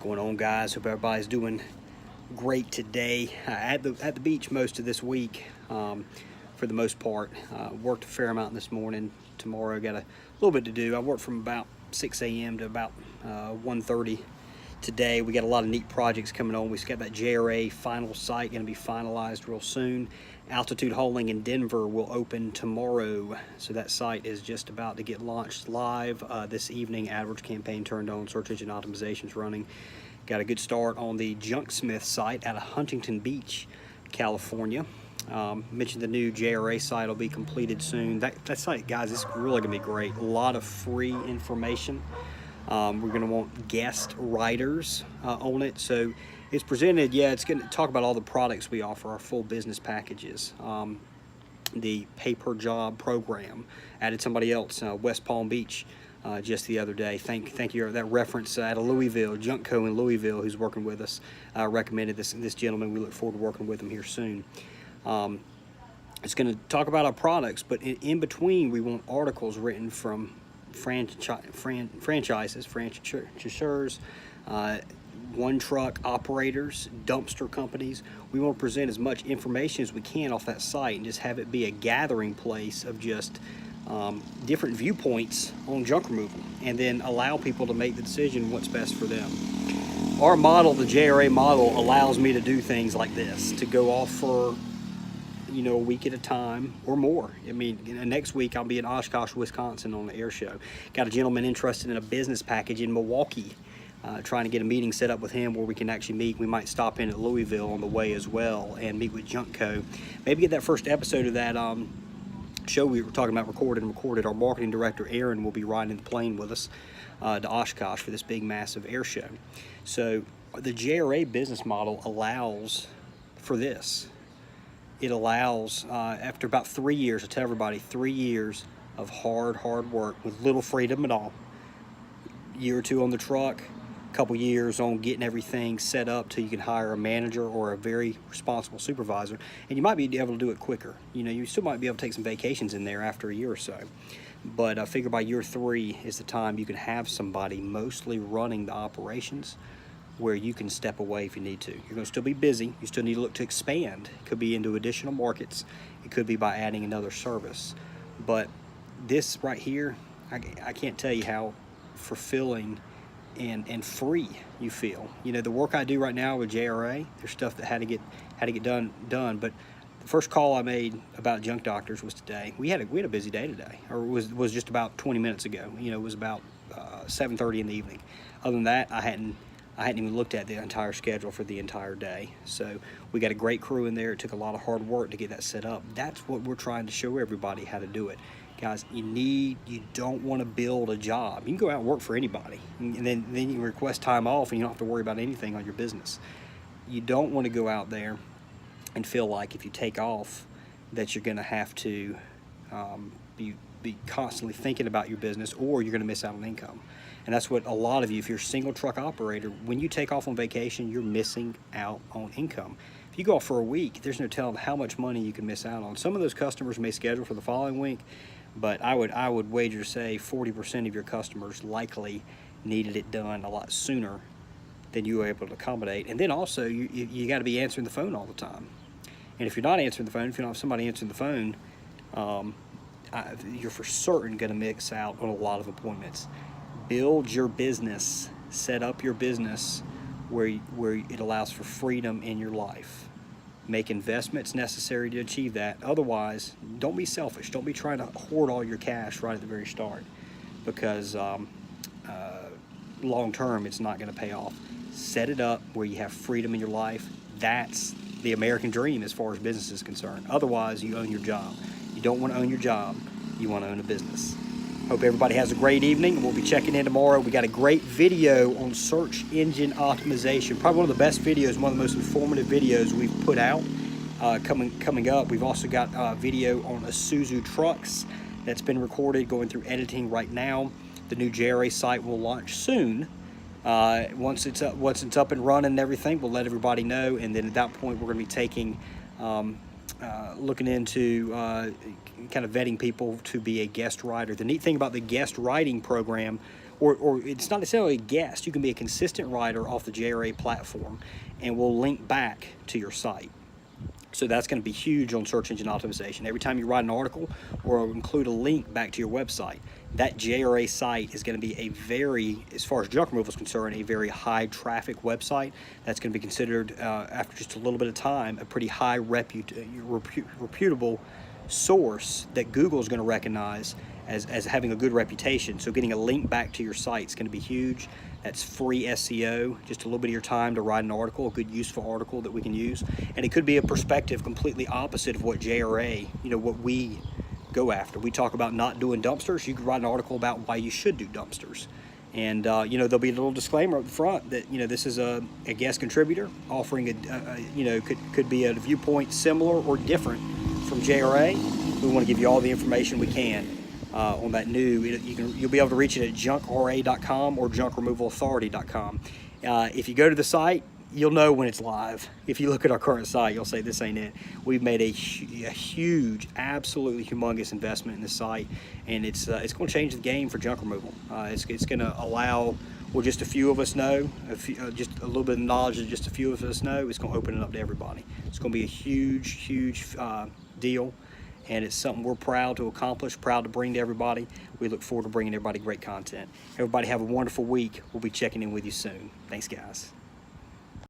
going on, guys? Hope everybody's doing great today. At the beach most of this week, for the most part. Worked a fair amount this morning. Tomorrow got a little bit to do. I worked from about 6 a.m. to about 1:30 today. We got a lot of neat projects coming on. We've got that JRA final site going to be finalized real soon. Altitude Hauling in Denver will open tomorrow, so that site is just about to get launched live this evening. AdWords campaign turned on, search engine optimization is running. Got a good start on the Junksmith site out of Huntington Beach, California. Mentioned the new JRA site will be completed soon. That site, guys, is really going to be great. A lot of free information. We're going to want guest writers on it. So it's presented, it's going to talk about all the products we offer, our full business packages. The pay-per-job program. Added somebody else, West Palm Beach, just the other day. Thank you. That reference out of Louisville, Junkco in Louisville, who's working with us, recommended this gentleman. We look forward to working with him here soon. It's going to talk about our products, but in between, we want articles written from franchises, franchisors, one truck operators, dumpster companies. We want to present as much information as we can off that site and just have it be a gathering place of just different viewpoints on junk removal, and then allow people to make the decision what's best for them. Our model, the JRA model, allows me to do things like this, to go off for a week at a time or more. I mean, next week I'll be in Oshkosh, Wisconsin on the air show. Got a gentleman interested in a business package in Milwaukee, trying to get a meeting set up with him where we can actually meet. We might stop in at Louisville on the way as well and meet with Junkco. Maybe get that first episode of that show we were talking about recorded. Our marketing director, Aaron, will be riding the plane with us to Oshkosh for this big, massive air show. So the JRA business model allows for this. It allows, after about 3 years, I tell everybody, 3 years of hard work with little freedom at all. Year or two on the truck, a couple years on getting everything set up till you can hire a manager or a very responsible supervisor. And you might be able to do it quicker. You still might be able to take some vacations in there after a year or so. But I figure by year 3 is the time you can have somebody mostly running the operations, where you can step away if you need to. You're going to still be busy. You still need to look to expand. It could be into additional markets. It could be by adding another service. But this right here, I can't tell you how fulfilling and free you feel. The work I do right now with JRA, there's stuff that had to get done. But the first call I made about junk doctors was today. We had a busy day today, or was just about 20 minutes ago. It was about 7:30 in the evening. Other than that, I hadn't even looked at the entire schedule for the entire day. So we got a great crew in there. It took a lot of hard work to get that set up. That's what we're trying to show everybody how to do it. Guys, you don't want to build a job. You can go out and work for anybody, and then you can request time off and you don't have to worry about anything on your business. You don't want to go out there and feel like if you take off that you're going to have to be constantly thinking about your business, or you're going to miss out on income. And that's what a lot of you, if you're a single truck operator, when you take off on vacation, you're missing out on income. If you go off for a week, there's no telling how much money you can miss out on. Some of those customers may schedule for the following week, but I would wager to say 40% of your customers likely needed it done a lot sooner than you were able to accommodate. And then also, you got to be answering the phone all the time. And if you're not answering the phone, if you don't have somebody answering the phone, you're for certain going to miss out on a lot of appointments. Build your business, set up your business where it allows for freedom in your life. Make investments necessary to achieve that. Otherwise, don't be selfish. Don't be trying to hoard all your cash right at the very start, because long term it's not going to pay off. Set it up where you have freedom in your life. That's the American dream as far as business is concerned. Otherwise, you own your job. You don't want to own your job. You want to own a business. Hope everybody has a great evening. We'll be checking in tomorrow. We got a great video on search engine optimization. Probably one of the best videos, one of the most informative videos we've put out coming up. We've also got a video on Isuzu trucks that's been recorded, going through editing right now. The new JRA site will launch soon. Once it's up and running and everything, we'll let everybody know. And then at that point, we're going to be taking looking into kind of vetting people to be a guest writer. The neat thing about the guest writing program, or it's not necessarily a guest. You can be a consistent writer off the JRA platform, and we'll link back to your site. So that's going to be huge on search engine optimization. Every time you write an article or include a link back to your website, that JRA site is going to be a very, as far as junk removal is concerned, a very high traffic website. That's going to be considered, after just a little bit of time, a pretty high reputable source that Google is going to recognize as having a good reputation. So getting a link back to your site is going to be huge. That's free SEO, just a little bit of your time to write an article, a good useful article that we can use. And it could be a perspective completely opposite of what JRA, what we go after. We talk about not doing dumpsters. You could write an article about why you should do dumpsters. And there'll be a little disclaimer up front that this is a guest contributor offering could be a viewpoint similar or different from JRA. We want to give you all the information we can on that new. You'll be able to reach it at junkra.com or junkremovalauthority.com. If you go to the site, you'll know when it's live. If you look at our current site, you'll say this ain't it. We've made a huge, absolutely humongous investment in this site, and it's going to change the game for junk removal. It's going to allow, just a few of us know, just a little bit of knowledge that just a few of us know. It's going to open it up to everybody. It's going to be a huge deal, and it's something we're proud to accomplish, proud to bring to everybody. We look forward to bringing everybody great content. Everybody have a wonderful week. We'll be checking in with you soon. Thanks, guys.